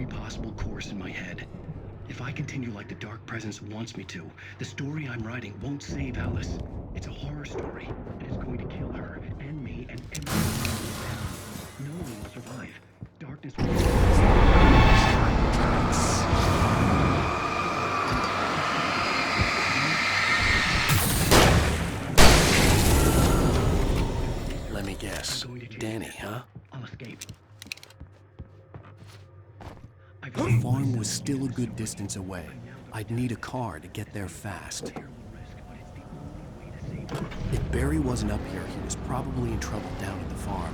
every possible course in my head. If I continue like the Dark Presence wants me to, the story I'm writing won't save Alice. It's a horror story, and it's going to kill her, and me, and everyone around them. No one will survive. Darkness will... Let me guess. Danny, huh? I'll escape. The farm was still a good distance away. I'd need a car to get there fast. If Barry wasn't up here, he was probably in trouble down at the farm.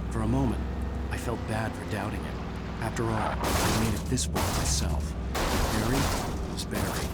For a moment, I felt bad for doubting him. After all, I made it this far myself. Barry was Barry.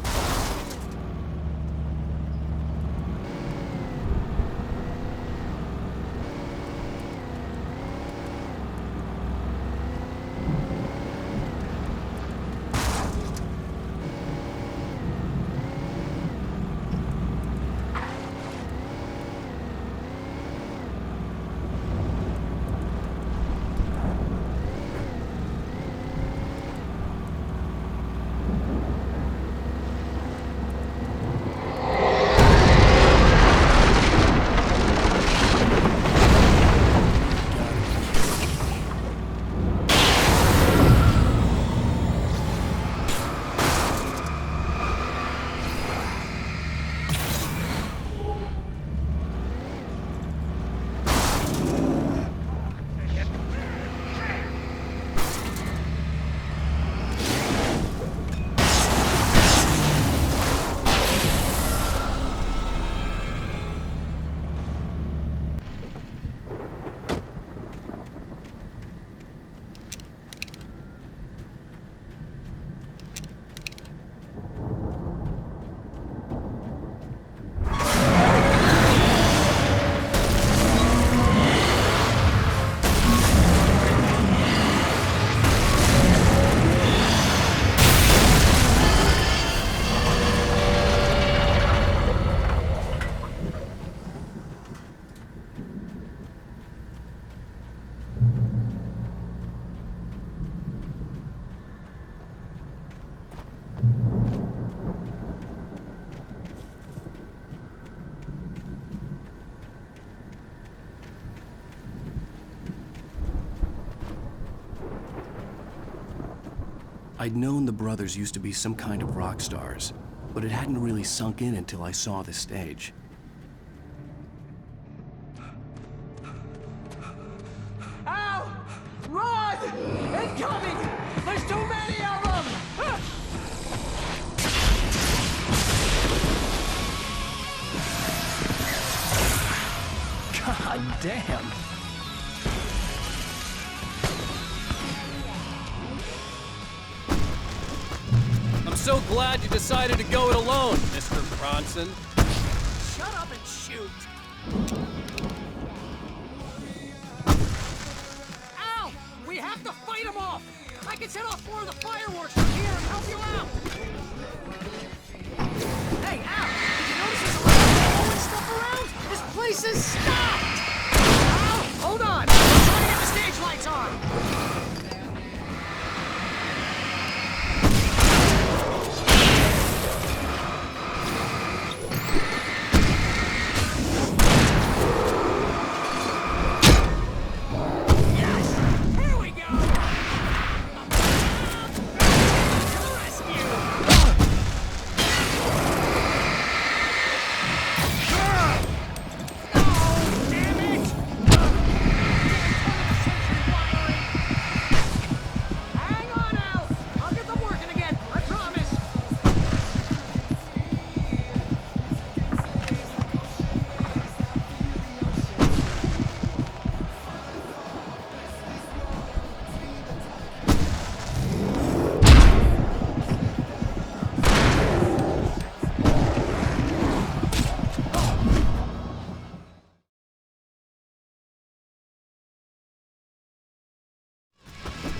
I'd known the brothers used to be some kind of rock stars, but it hadn't really sunk in until I saw the stage. Ow! Run! Incoming! There's too many of them! God damn! I'm so glad you decided to go it alone, Mr. Bronson. Shut up and shoot! Ow! We have to fight them off! I can set off more of the fireworks from here and help you out! Hey, Al! Did you notice there's a lot of blowing stuff around? This place is stopped! Al! Hold on! I'm trying to get the stage lights on!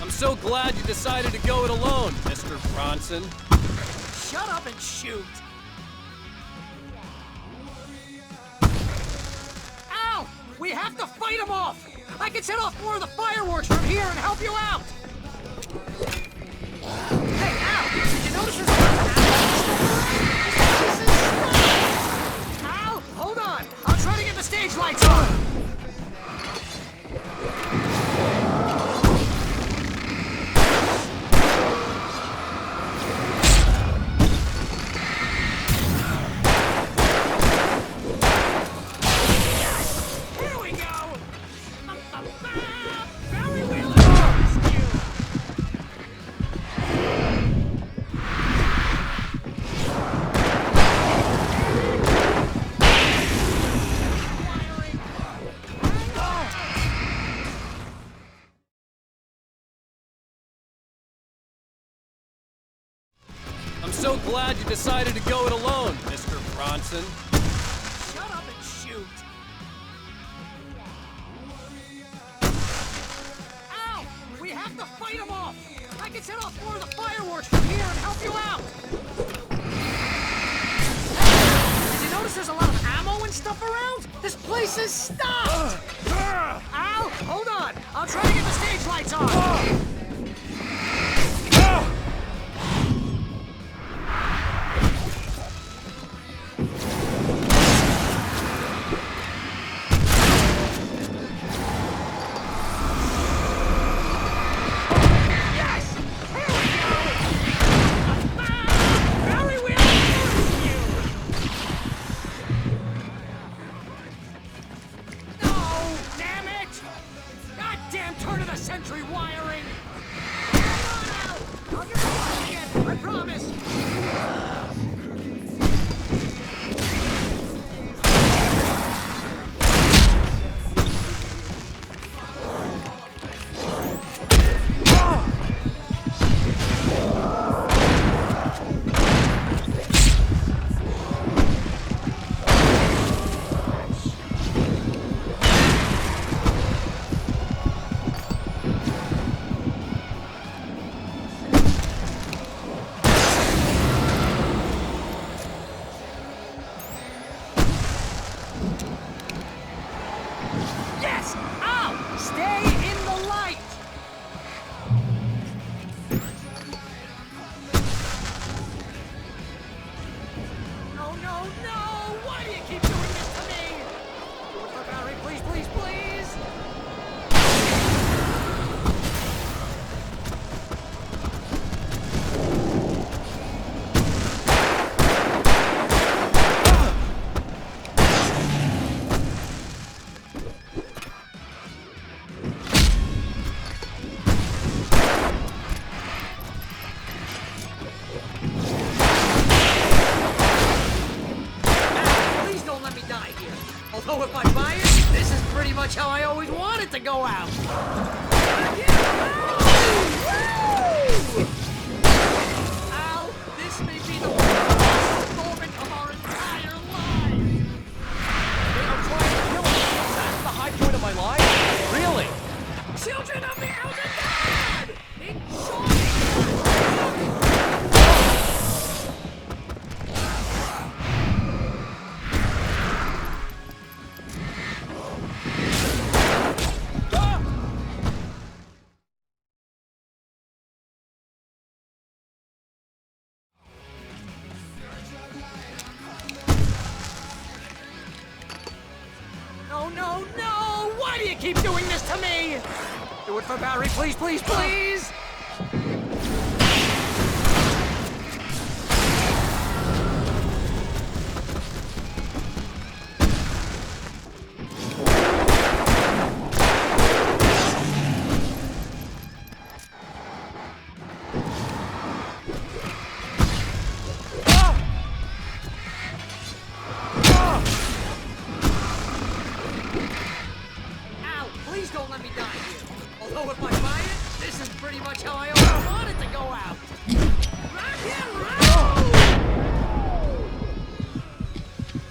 So glad you decided to go it alone, Mr. Bronson. Shut up and shoot! Ow! We have to fight them off! I can set off more of the fireworks from here and help you out! stage lights on! I'm so glad you decided to go it alone, Mr. Bronson. Shut up and shoot! Ow! We have to fight them off! I can set off more of the fireworks from here and help you out! Hey, did you notice there's a lot of ammo and stuff around? This place is stopped! Ow! Hold on! I'll try to get the stage lights on! Century wiring! I'll get the again, I promise! Yes! Ow! Stay in the light! No, no, no! Why do you keep doing this to me? Do it for Barry, please, please, please! Although if I buy it, this is pretty much how I always want it to go out. Ow! This may be the worst moment of our entire lives. They are trying to kill us. That's the high point of my life? Really? Children of the Elder God! Enjoy! No, no, no! Why do you keep doing this to me? Do it for Barry, please, please, please! Please don't let me die here. Although if I buy it, this is pretty much how I always want it to go out. Rock and roll!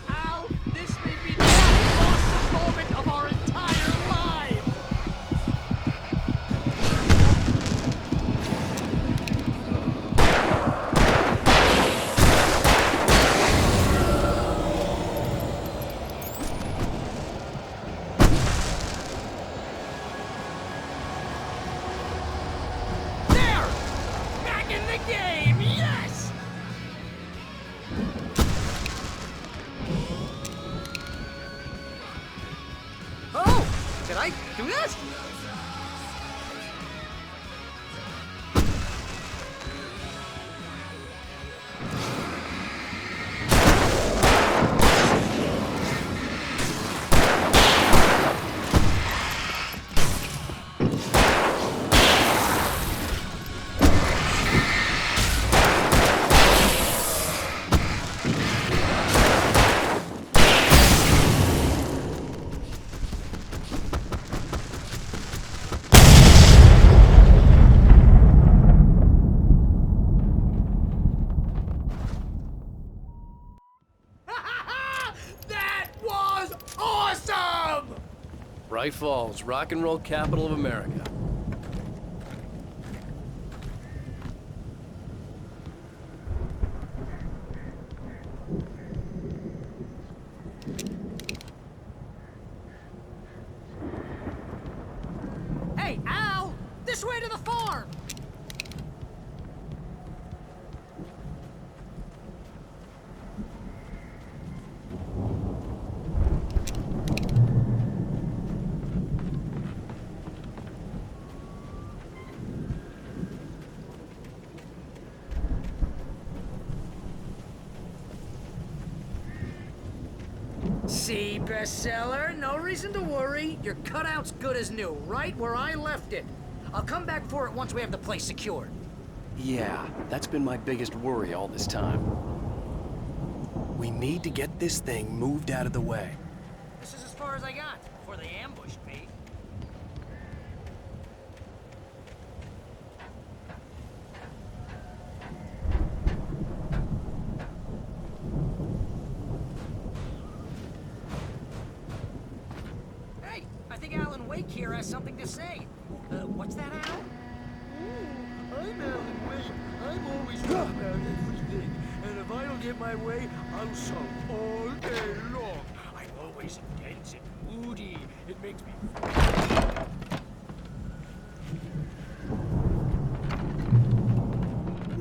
Ow, this may be the most awesome moment of our entire lives. Can I do that? That was awesome! Bright Falls, rock and roll capital of America. Hey, Al! This way to the farm! See, bestseller, no reason to worry. Your cutout's good as new, right where I left it. I'll come back for it once we have the place secured. Yeah, that's been my biggest worry all this time. We need to get this thing moved out of the way. This is as far as I got before they ambushed me. Hey, I think Alan Wake here has something to say. What's that, Al? I'm Alan Wake. I'm always right about everything. And if I don't get my way, I'll sulk all day long. I'm always intense and moody. It makes me...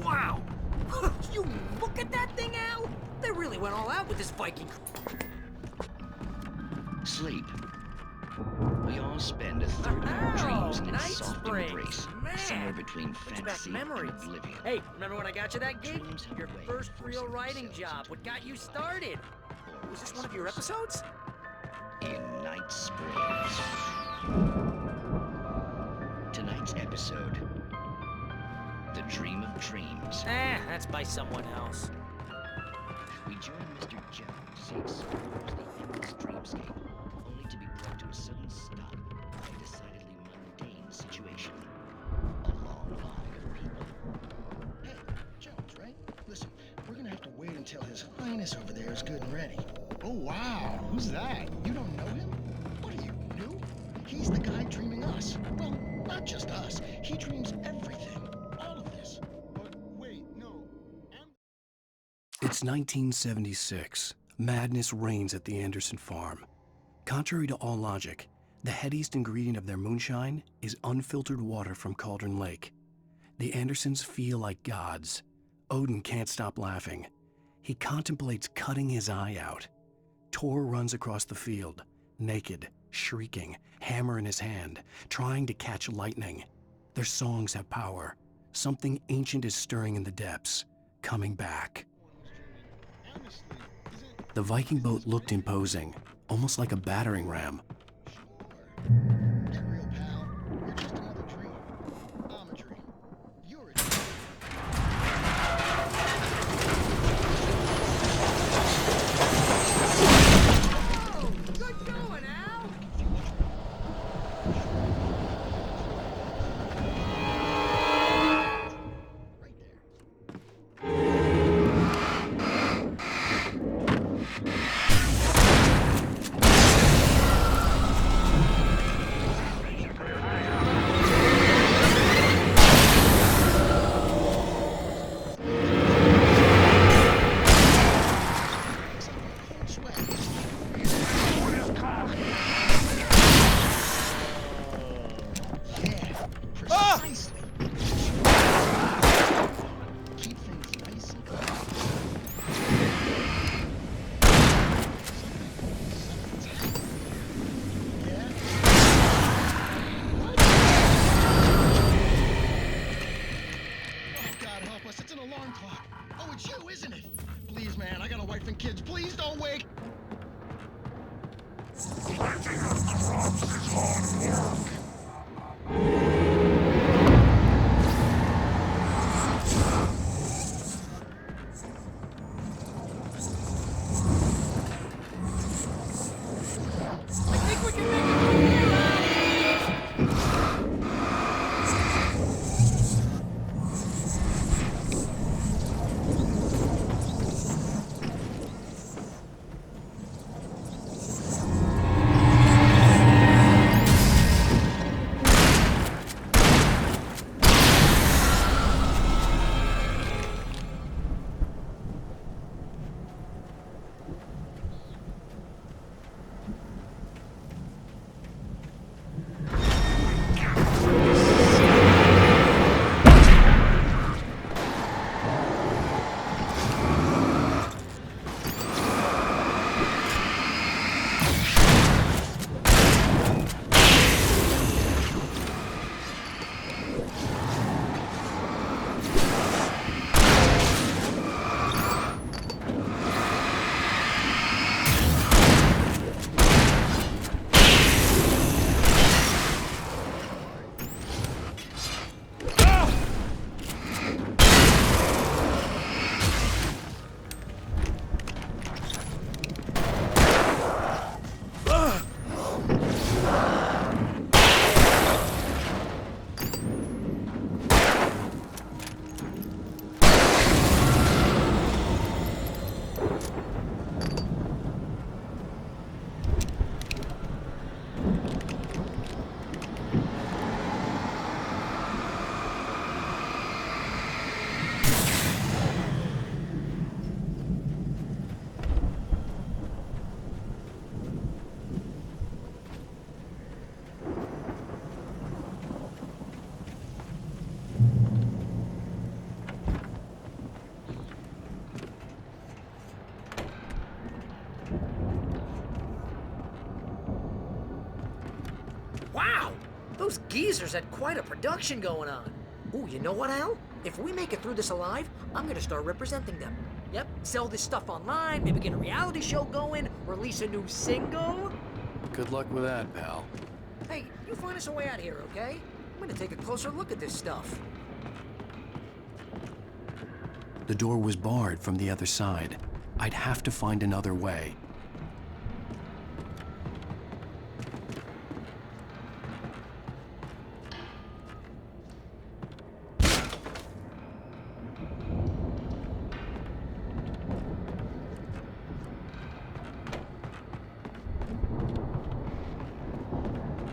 Wow! You look at that thing, Al! They really went all out with this Viking. Sleep. We all spend a third of our dreams in its Night soft Springs. embrace, Man, somewhere between brings back fantasy memories. and oblivion. Hey, remember when I got you that gig? Dreams have Your a way first of real forcing writing themselves job. into What got you reality. started? Or Was this vice one of your versa. episodes? In Night Springs. Tonight's episode, The Dream of Dreams. That's by someone else. We join Mr. Jones, who explores the endless dreamscape, only to be brought to a sudden stop by a decidedly mundane situation. A long line of people. Hey, Jones, right? Listen, we're gonna have to wait until His Highness over there is good and ready. Oh, wow. Who's that? You don't know him? What are you, new? He's the guy dreaming us. Well, not just us. He dreams everything. All of this. But wait, no. It's 1976. Madness reigns at the Anderson farm. Contrary to all logic, the headiest ingredient of their moonshine is unfiltered water from Cauldron Lake. The Andersons feel like gods. Odin can't stop laughing. He contemplates cutting his eye out. Tor runs across the field, naked, shrieking, hammer in his hand, trying to catch lightning. Their songs have power. Something ancient is stirring in the depths, coming back. Honestly, is it... The Viking boat looked imposing, almost like a battering ram. Sure. Get real, pal. You're just another dream. I'm a dream. You're a dream. Oh, good going, Al! Right there. I think we can make it through here, Wow! Those geezers had quite a production going on. Ooh, you know what, Al? If we make it through this alive, I'm gonna start representing them. Yep, sell this stuff online, maybe get a reality show going, release a new single. Good luck with that, pal. Hey, you find us a way out of here, okay? I'm gonna take a closer look at this stuff. The door was barred from the other side. I'd have to find another way.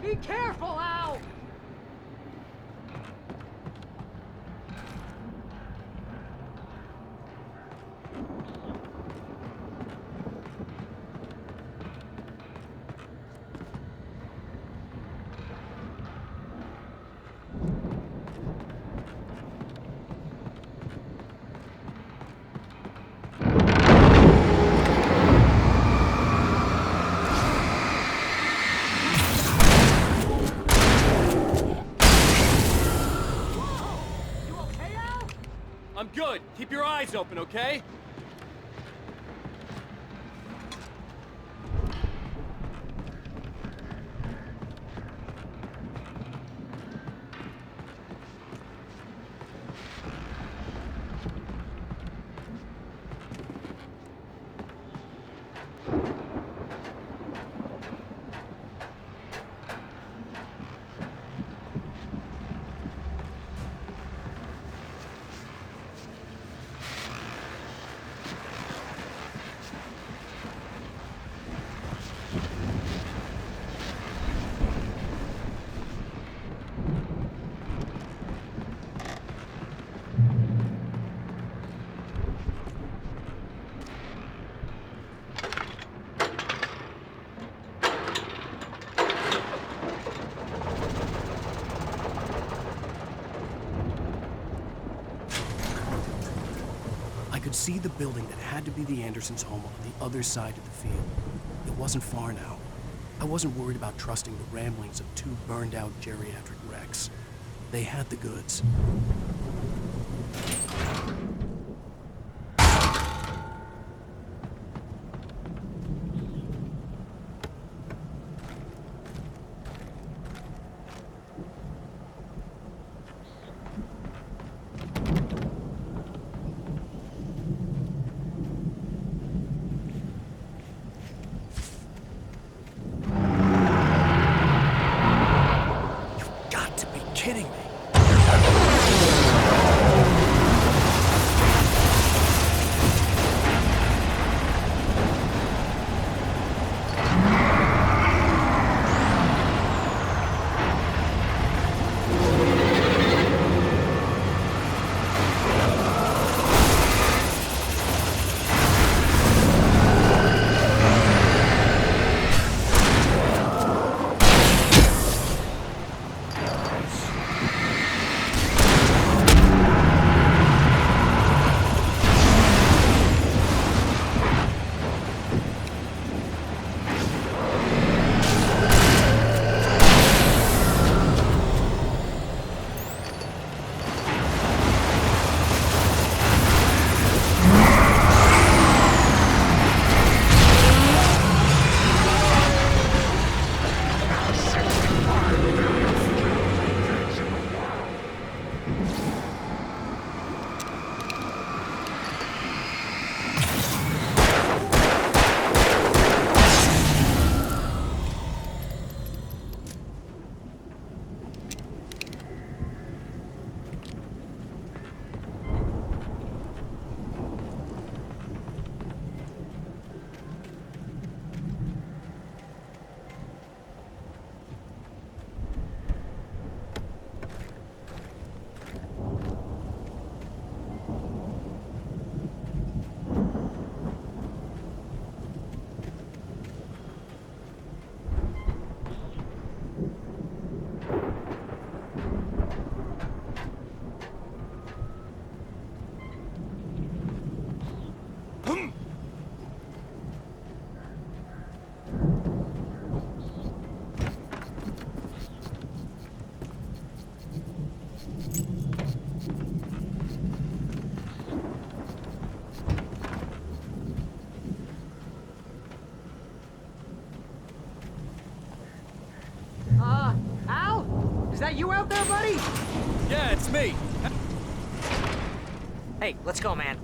Be careful, Al! I'm good. Keep your eyes open, okay? I could see the building that had to be the Andersons' home on the other side of the field. It wasn't far now. I wasn't worried about trusting the ramblings of two burned-out geriatric wrecks. They had the goods. kidding me. Al? Is that you out there, buddy? Yeah, it's me. Hey, let's go, man.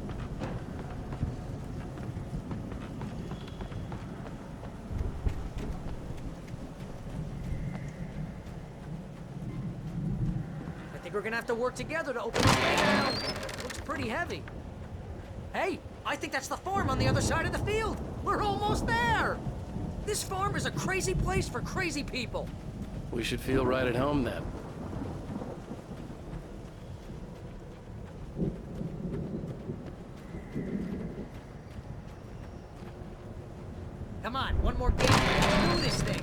I think we're gonna have to work together to open this thing now. Looks pretty heavy. Hey, I think that's the farm on the other side of the field. We're almost there. This farm is a crazy place for crazy people. We should feel right at home then. Come on, one more game. Let's do this thing.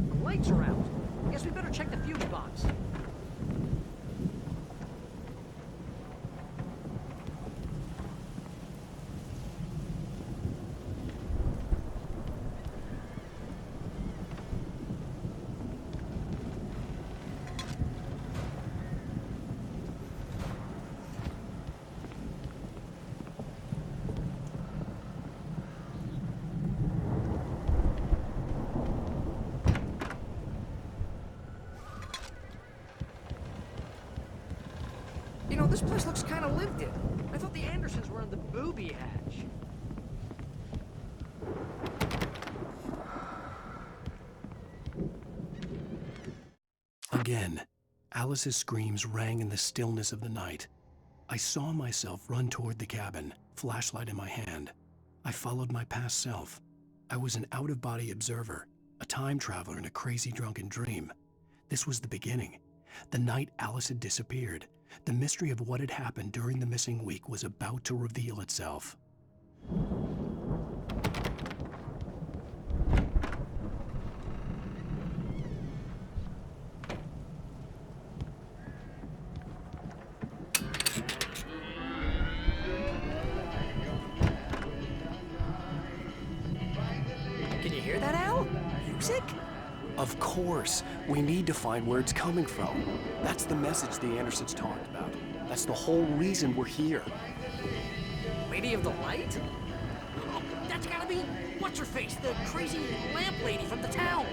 The lights are out. Guess we better check the fuse box. You know, this place looks kind of lived in. I thought the Andersons were in the booby hatch. Again, Alice's screams rang in the stillness of the night. I saw myself run toward the cabin, flashlight in my hand. I followed my past self. I was an out-of-body observer, a time traveler in a crazy drunken dream. This was the beginning. The night Alice had disappeared. The mystery of what had happened during the missing week was about to reveal itself. Can you hear that, Al? Music? Of course, we need to find where it's coming from. That's the message the Andersons talked about. That's the whole reason we're here. Lady of the Light? Oh, that's gotta be what's-her-face, the crazy lamp lady from the town.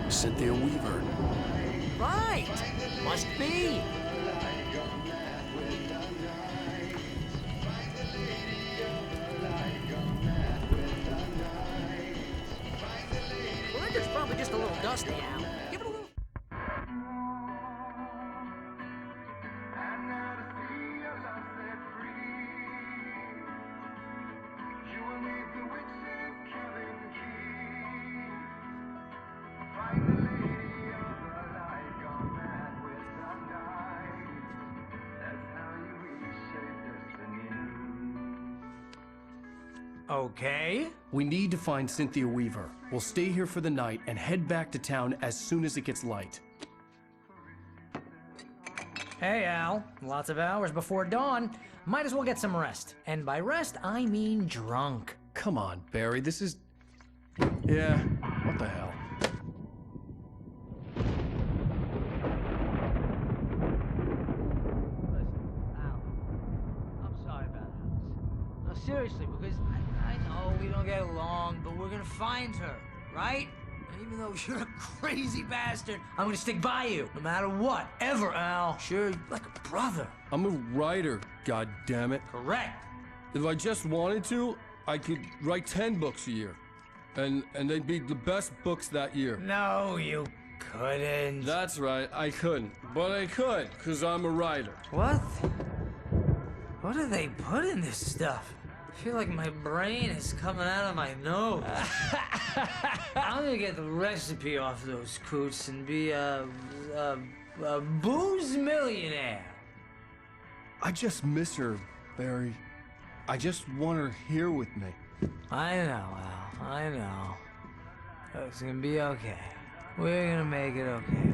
Cynthia Weaver. Right! Must be. Okay. We need to find Cynthia Weaver. We'll stay here for the night and head back to town as soon as it gets light. Hey, Al. Lots of hours before dawn. Might as well get some rest. And by rest, I mean drunk. Come on, Barry, this is... Yeah, what the hell? I'm sorry about this. No, seriously, because I know we don't get along, but we're gonna find her, right? And even though you're a crazy bastard, I'm gonna stick by you, no matter what, ever, Al. Sure, you're like a brother. I'm a writer, goddammit. Correct. If I just wanted to, I could write 10 books a year. And they'd be the best books that year. No, you couldn't. That's right, I couldn't. But I could, because I'm a writer. What? What do they put in this stuff? I feel like my brain is coming out of my nose. I'm gonna get the recipe off those coots and be a booze millionaire. I just miss her, Barry. I just want her here with me. I know, Al. I know. It's gonna be okay. We're gonna make it okay.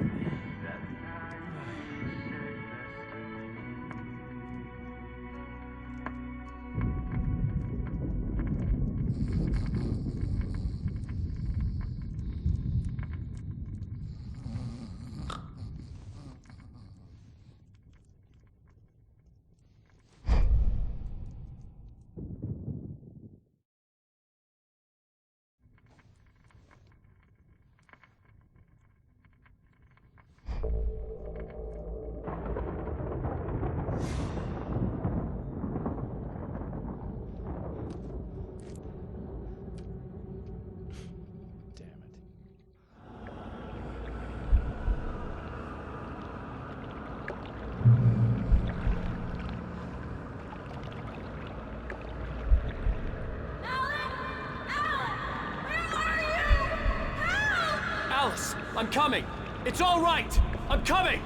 Alice, I'm coming. It's all right. I'm coming.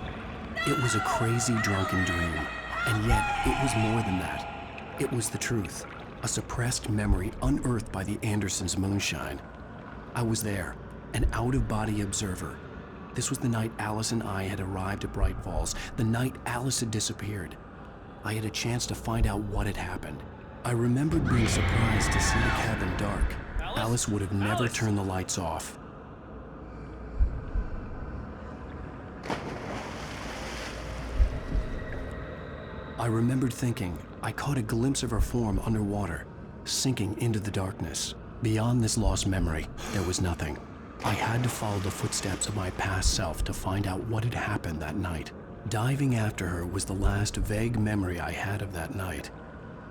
It was a crazy, drunken dream, and yet it was more than that. It was the truth, a suppressed memory unearthed by the Andersons' moonshine. I was there, an out-of-body observer. This was the night Alice and I had arrived at Bright Falls, the night Alice had disappeared. I had a chance to find out what had happened. I remembered being surprised to see the cabin dark. Alice would have never turned the lights off. I remembered thinking I caught a glimpse of her form underwater, sinking into the darkness. Beyond this lost memory, there was nothing. I had to follow the footsteps of my past self to find out what had happened that night. Diving after her was the last vague memory I had of that night.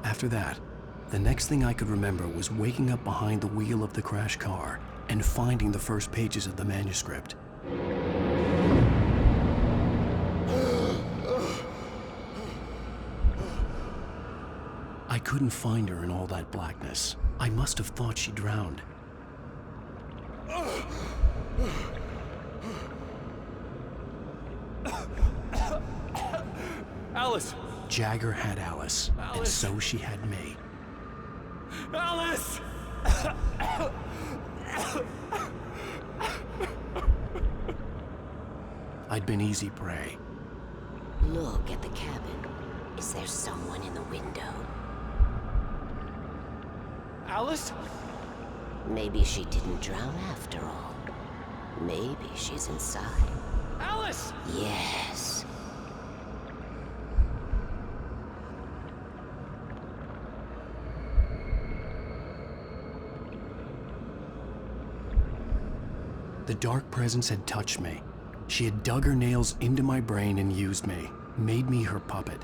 After that, the next thing I could remember was waking up behind the wheel of the crashed car and finding the first pages of the manuscript. I couldn't find her in all that blackness. I must have thought she drowned. Alice! Jagger had Alice, and so she had me. Alice! I'd been easy prey. Look at the cabin. Is there someone in the window? Alice? Maybe she didn't drown after all. Maybe she's inside. Alice! Yes. The dark presence had touched me. She had dug her nails into my brain and used me, made me her puppet.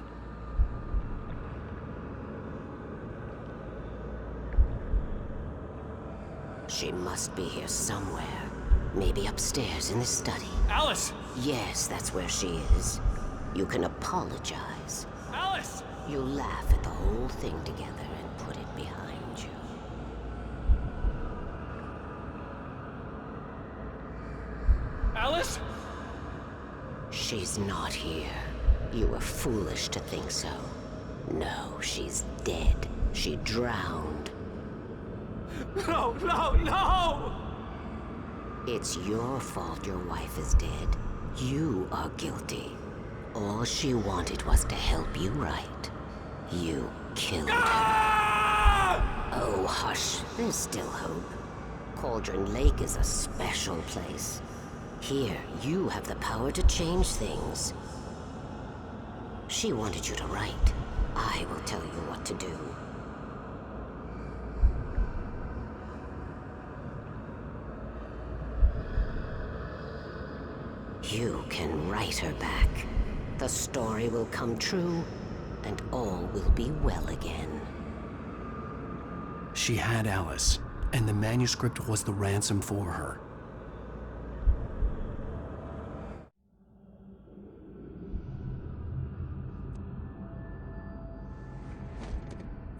She must be here somewhere. Maybe upstairs in the study. Alice! Yes, that's where she is. You can apologize. Alice! You laugh at the whole thing together and put it behind you. Alice? She's not here. You were foolish to think so. No, she's dead. She drowned. No, no, no! It's your fault your wife is dead. You are guilty. All she wanted was to help you right. You killed her. Oh, hush. There's still hope. Cauldron Lake is a special place. Here, you have the power to change things. She wanted you to write. I will tell you what to do. You can write her back. The story will come true, and all will be well again. She had Alice, and the manuscript was the ransom for her.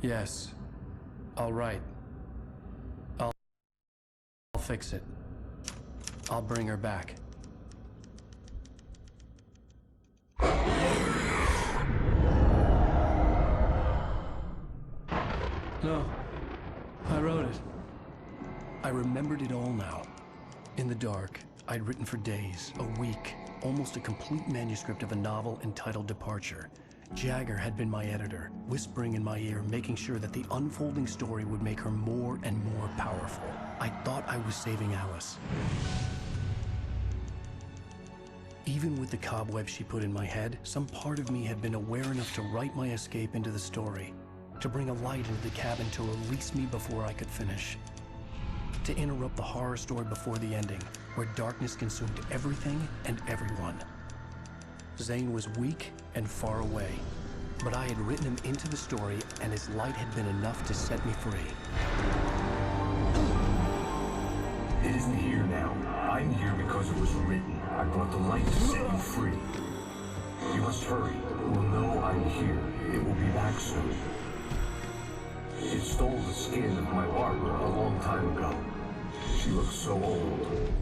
Yes. All right. I'll fix it. I'll bring her back. No. I wrote it. I remembered it all now. In the dark, I'd written for days, a week, almost a complete manuscript of a novel entitled Departure. Jagger had been my editor, whispering in my ear, making sure that the unfolding story would make her more and more powerful. I thought I was saving Alice. Even with the cobwebs she put in my head, some part of me had been aware enough to write my escape into the story, to bring a light into the cabin to release me before I could finish, to interrupt the horror story before the ending, where darkness consumed everything and everyone. Zane was weak and far away, but I had written him into the story, and his light had been enough to set me free. It isn't here now. I'm here because it was written. I brought the light to set you free. You must hurry. It will know I'm here. It will be back soon. It stole the skin of my Barbara a long time ago. She looks so old.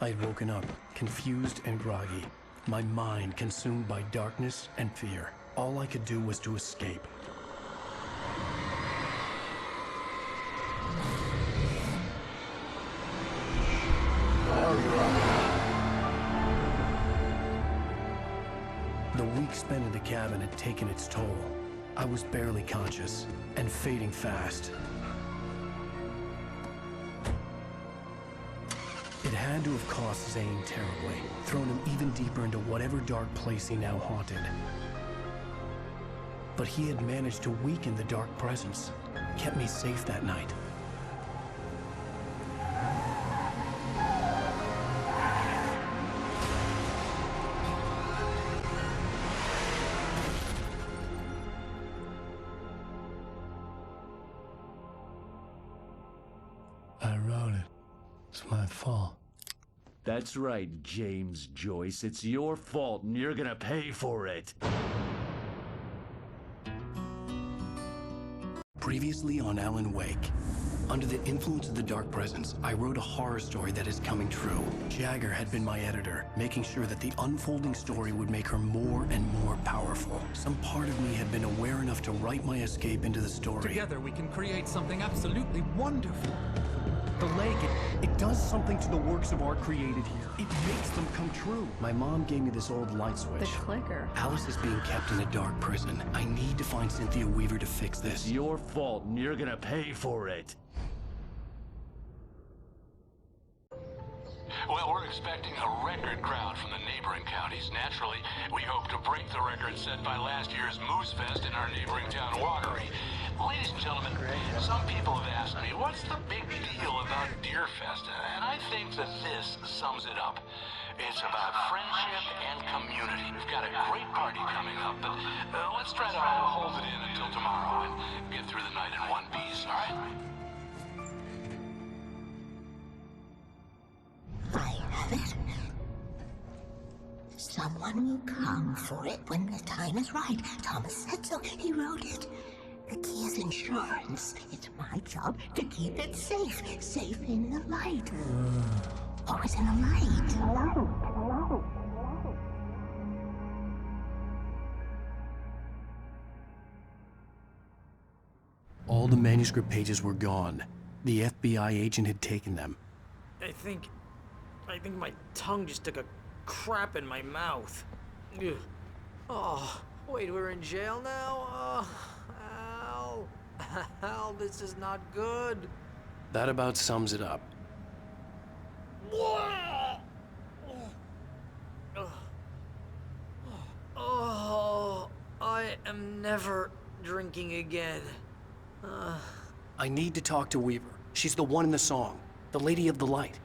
I'd woken up, confused and groggy, my mind consumed by darkness and fear. All I could do was to escape. The week spent in the cabin had taken its toll. I was barely conscious, and fading fast. It had to have cost Zane terribly, thrown him even deeper into whatever dark place he now haunted. But he had managed to weaken the dark presence, kept me safe that night. I wrote it. It's my fault. That's right, James Joyce. It's your fault, and you're gonna pay for it. Previously on Alan Wake. Under the influence of the dark presence, I wrote a horror story that is coming true. Jagger had been my editor, making sure that the unfolding story would make her more and more powerful. Some part of me had been aware enough to write my escape into the story. Together we can create something absolutely wonderful. The lake, it does something to the works of art created here. It makes them come true. My mom gave me this old light switch. The clicker. Alice is being kept in a dark prison. I need to find Cynthia Weaver to fix this. It's your fault, and you're gonna pay for it. Well, we're expecting a record crowd from the neighboring counties. Naturally, we hope to break the record set by last year's Moose Fest in our neighboring town, Watery. Ladies and gentlemen, some people have asked me, what's the big deal about Deer Fest? And I think that this sums it up. It's about friendship and community. We've got a great party coming up, but let's try to hold it in until tomorrow and get through the night in one piece, all right? I have it. Someone will come for it when the time is right. Thomas said so. He wrote it. The key is insurance. It's my job to keep it safe. Safe in the light. or was in the light? All the manuscript pages were gone. The FBI agent had taken them. I think my tongue just took a crap in my mouth. Ugh. Oh, wait, we're in jail now? Al. Al, this is not good. That about sums it up. Oh, I am never drinking again. I need to talk to Weaver. She's the one in the song. The Lady of the Light.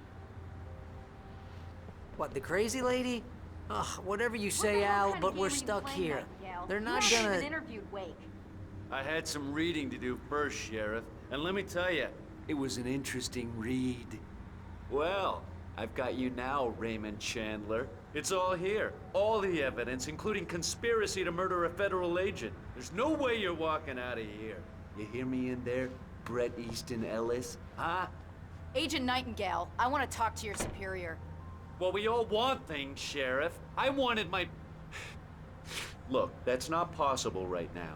What, the crazy lady? Ugh, whatever you say, Al, but we're stuck here. They're not gonna... interviewed Wake. I had some reading to do first, Sheriff, and let me tell you, it was an interesting read. Well, I've got you now, Raymond Chandler. It's all here. All the evidence, including conspiracy to murder a federal agent. There's no way you're walking out of here. You hear me in there, Bret Easton Ellis? Huh? Agent Nightingale, I want to talk to your superior. Well, we all want things, Sheriff. I wanted my... Look, that's not possible right now.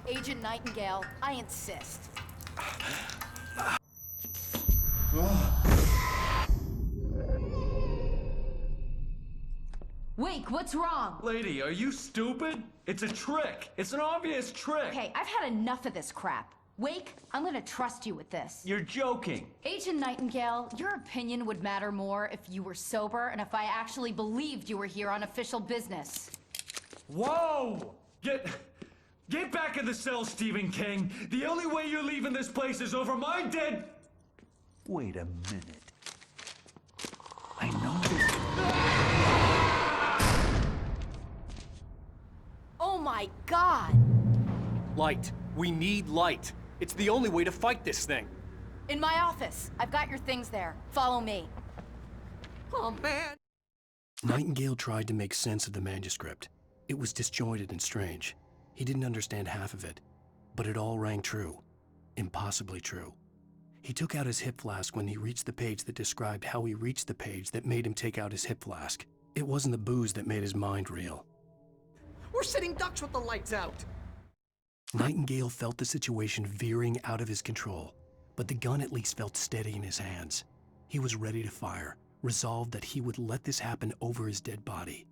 Agent Nightingale, I insist. Wake, what's wrong? Lady, are you stupid? It's a trick. It's an obvious trick. Okay, I've had enough of this crap. Wake, I'm gonna trust you with this. You're joking. Agent Nightingale, your opinion would matter more if you were sober and if I actually believed you were here on official business. Whoa! Get back in the cell, Stephen King. The only way you're leaving this place is over my dead... Wait a minute. I know this... Oh my God! Light. We need light. It's the only way to fight this thing. In my office. I've got your things there. Follow me. Oh, man. Nightingale tried to make sense of the manuscript. It was disjointed and strange. He didn't understand half of it, but it all rang true. Impossibly true. He took out his hip flask when he reached the page that described how he reached the page that made him take out his hip flask. It wasn't the booze that made his mind reel. We're sitting ducks with the lights out. Nightingale felt the situation veering out of his control, but the gun at least felt steady in his hands. He was ready to fire, resolved that he would let this happen over his dead body.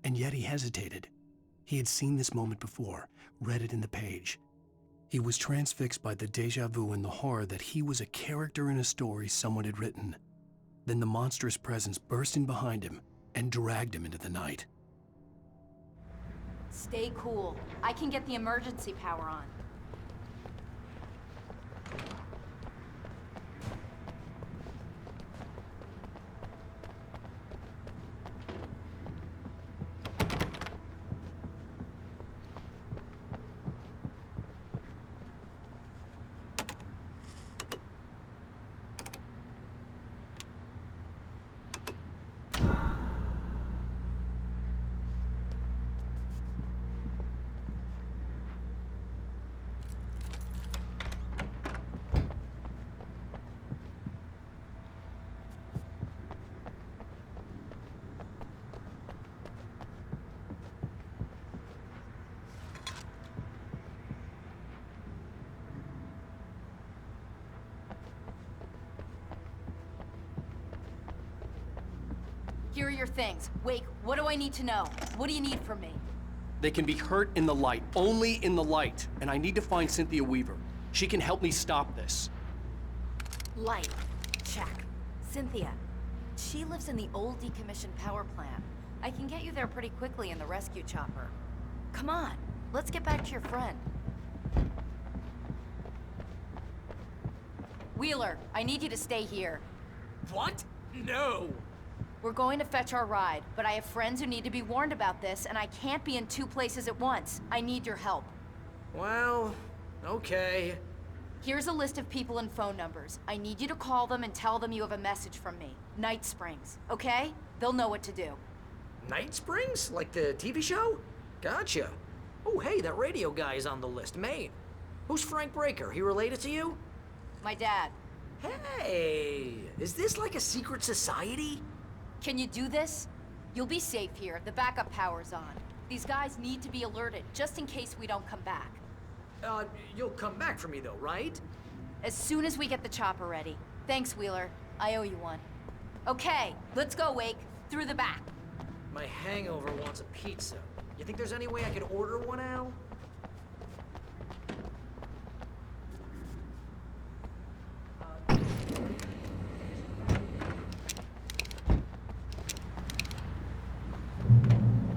And yet he hesitated. He had seen this moment before, read it in the page. He was transfixed by the déjà vu and the horror that he was a character in a story someone had written. Then the monstrous presence burst in behind him and dragged him into the night. Stay cool. I can get the emergency power on. Here are your things. Wake, what do I need to know? What do you need from me? They can be hurt in the light, only in the light. And I need to find Cynthia Weaver. She can help me stop this. Light. Check. Cynthia. She lives in the old decommissioned power plant. I can get you there pretty quickly in the rescue chopper. Come on, let's get back to your friend. Wheeler, I need you to stay here. What? No! We're going to fetch our ride, but I have friends who need to be warned about this, and I can't be in two places at once. I need your help. Well, okay. Here's a list of people and phone numbers. I need you to call them and tell them you have a message from me. Night Springs, okay? They'll know what to do. Night Springs? Like the TV show? Gotcha. Oh, hey, that radio guy is on the list, Maine. Who's Frank Breaker? He related to you? My dad. Hey, is this like a secret society? Can you do this? You'll be safe here. The backup power's on. These guys need to be alerted, just in case we don't come back. You'll come back for me though, right? As soon as we get the chopper ready. Thanks, Wheeler. I owe you one. Okay, let's go, Wake. Through the back. My hangover wants a pizza. You think there's any way I could order one, Al?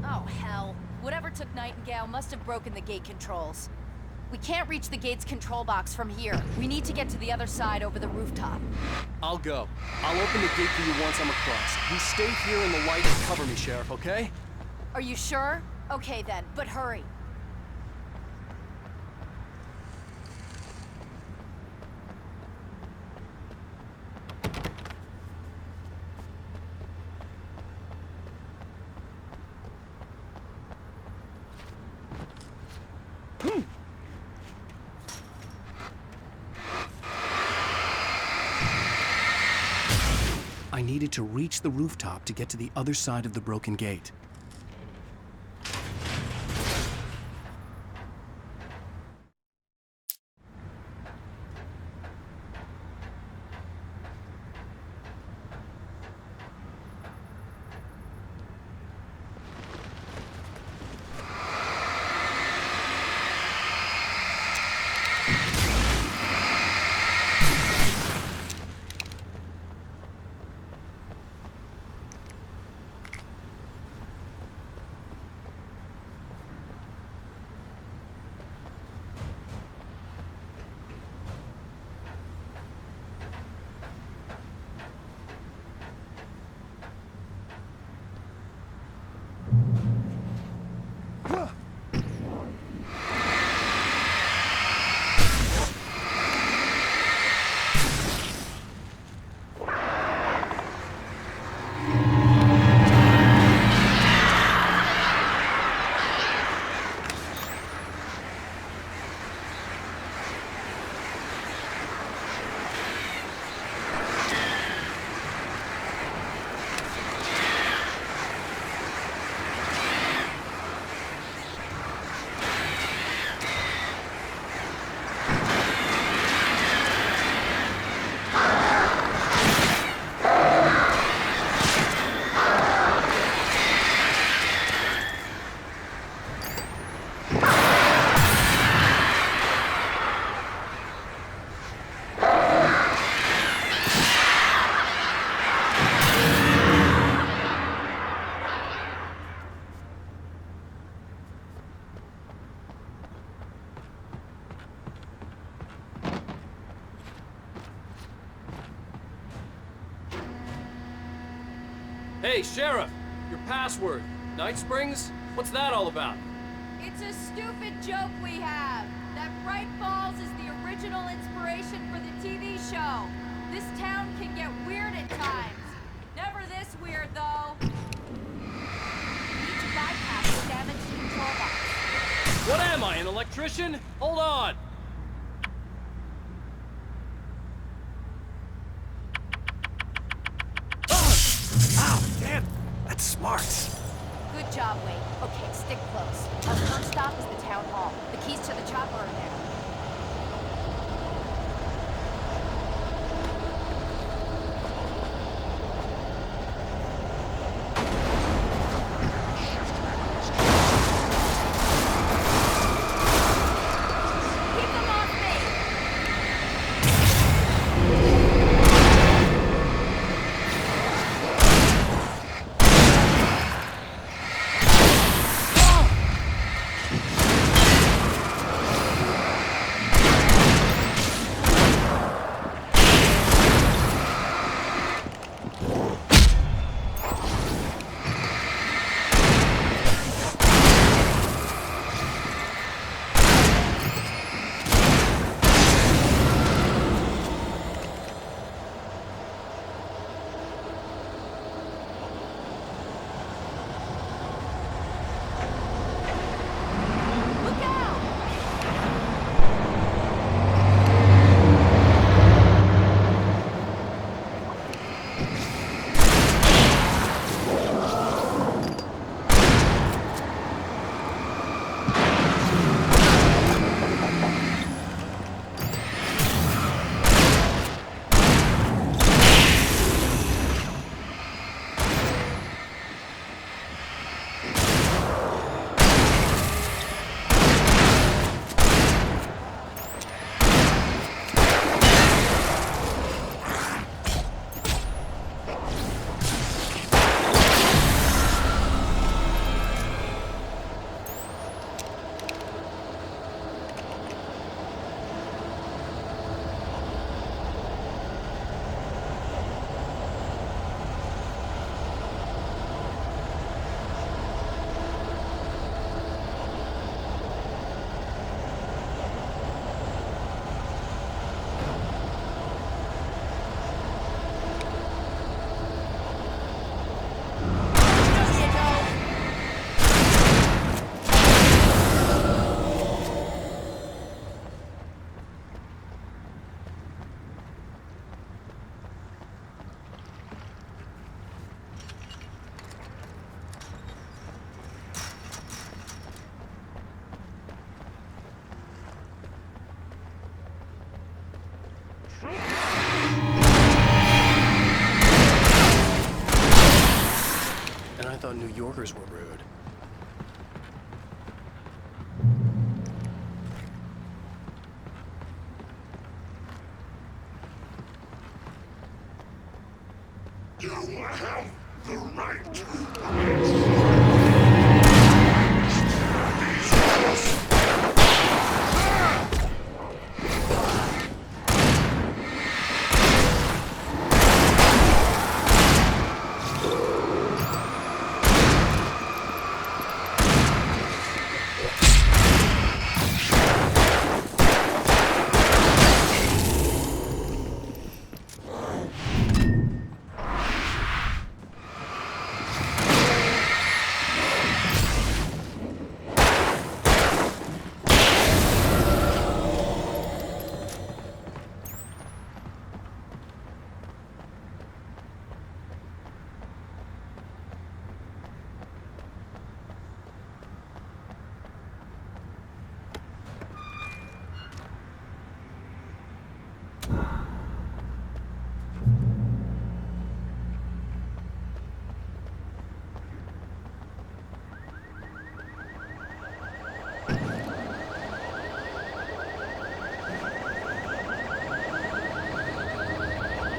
Oh, hell. Whatever took Nightingale must have broken the gate controls. We can't reach the gate's control box from here. We need to get to the other side over the rooftop. I'll go. I'll open the gate for you once I'm across. You stay here in the light and cover me, Sheriff, okay? Are you sure? Okay then, but hurry. I needed to reach the rooftop to get to the other side of the broken gate. Hey, Sheriff! Your password. Night Springs? What's that all about? It's a stupid joke we have. That Bright Falls is the original inspiration for the TV show. This town can get weird at times. Never this weird, though. We need to bypass the damaged control box. What am I, an electrician? Hold on! Ow, damn! That's smart. Good job, Wade. Okay, stick close. Our first stop is the town hall. The keys to the chopper are there. And I thought New Yorkers were rude. You have the right.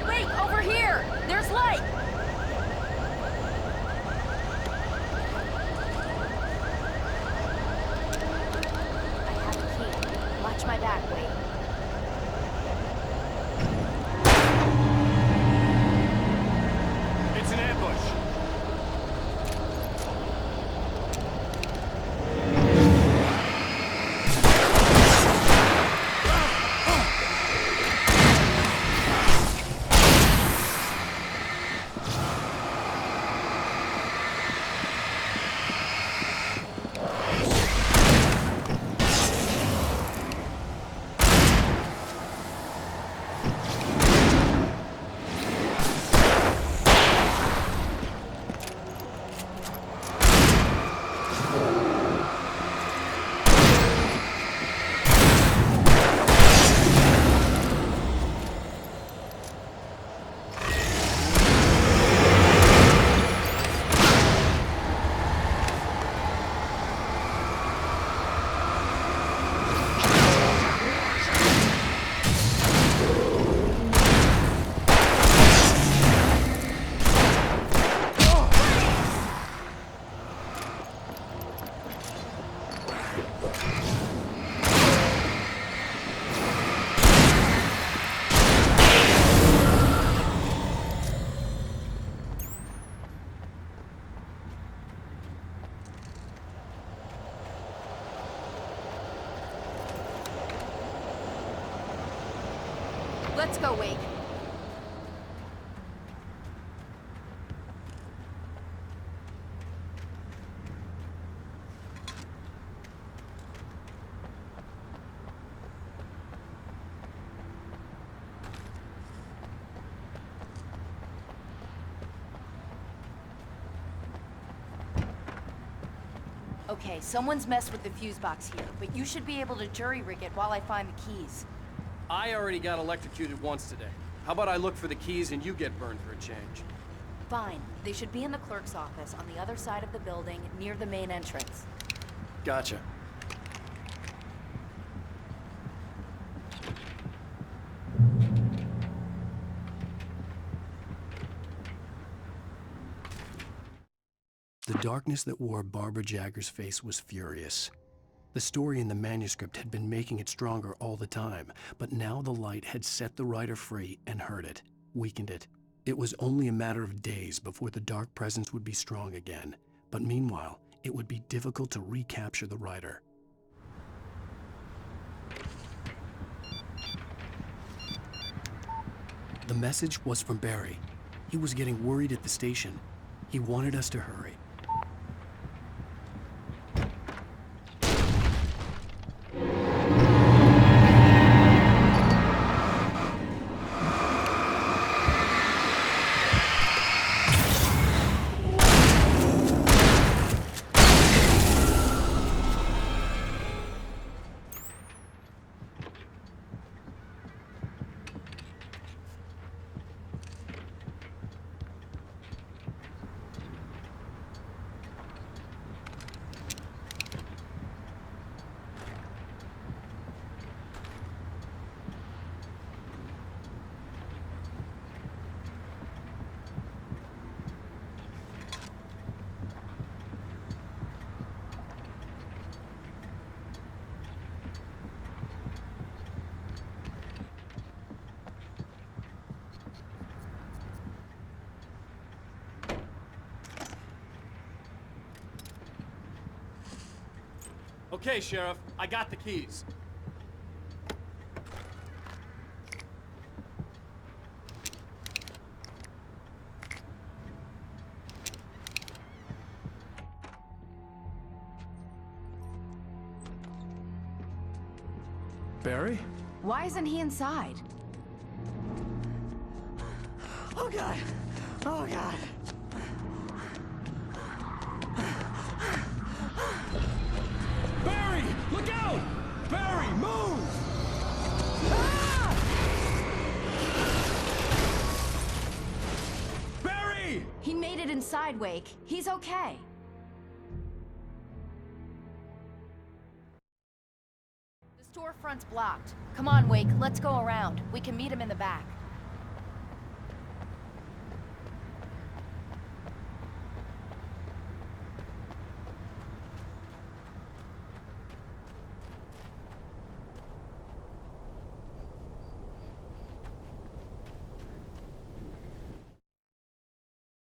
Wait, over here! There's light! I have a key. Watch my back, wait. It's an ambush. Let's go, Wake. Okay, someone's messed with the fuse box here, but you should be able to jury-rig it while I find the keys. I already got electrocuted once today. How about I look for the keys and you get burned for a change? Fine. They should be in the clerk's office on the other side of the building, near the main entrance. Gotcha. The darkness that wore Barbara Jagger's face was furious. The story in the manuscript had been making it stronger all the time, but now the light had set the writer free and hurt it, weakened it. It was only a matter of days before the dark presence would be strong again, but meanwhile, it would be difficult to recapture the writer. The message was from Barry. He was getting worried at the station. He wanted us to hurry. Okay, Sheriff. I got the keys. Barry? Why isn't he inside? Oh God! Oh God! Barry! Look out! Barry, move! Barry! He made it inside, Wake. He's okay. The storefront's blocked. Come on, Wake. Let's go around. We can meet him in the back.